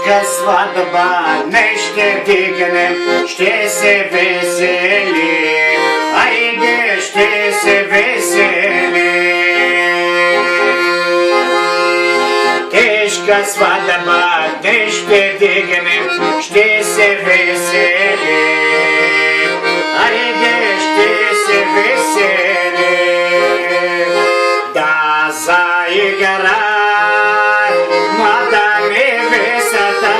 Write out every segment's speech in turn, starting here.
Тежка сватба днес ще дигнем, ще се веселим, айде ще се веселим. Тежка сватба днес ще дигнем, ще се веселим, айде ще се веселим. Да заиграй, млада невестата,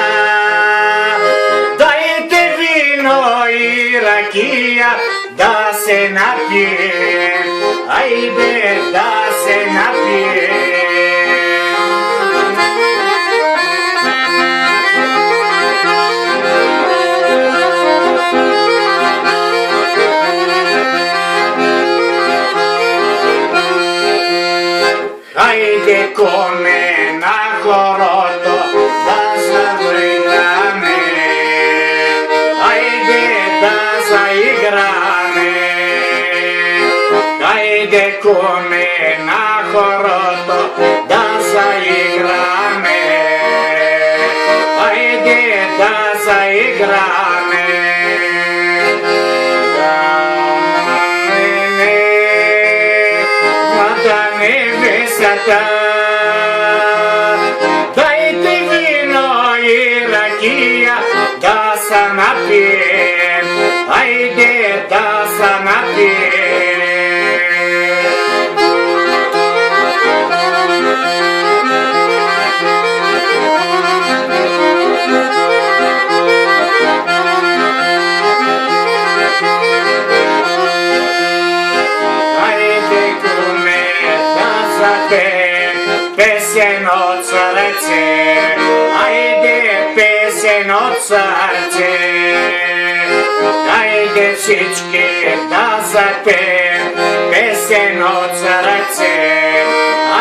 дайте вино и ракия, да се напием, айде да се напием. Хайде коме на хорото да завърнаме, хайде да заиграме. Хайде коме на хорото да заиграме, хайде да заиграме. Дайте вино и ракия, да се напием, айде да се напием. Песен от сърце, айде песен от сърце, айде всички да запеем песен от сърце,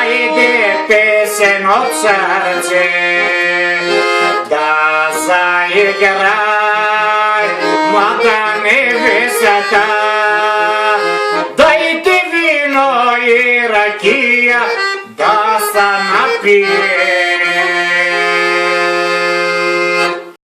айде песен от сърце. Да заиграй, млада невестата,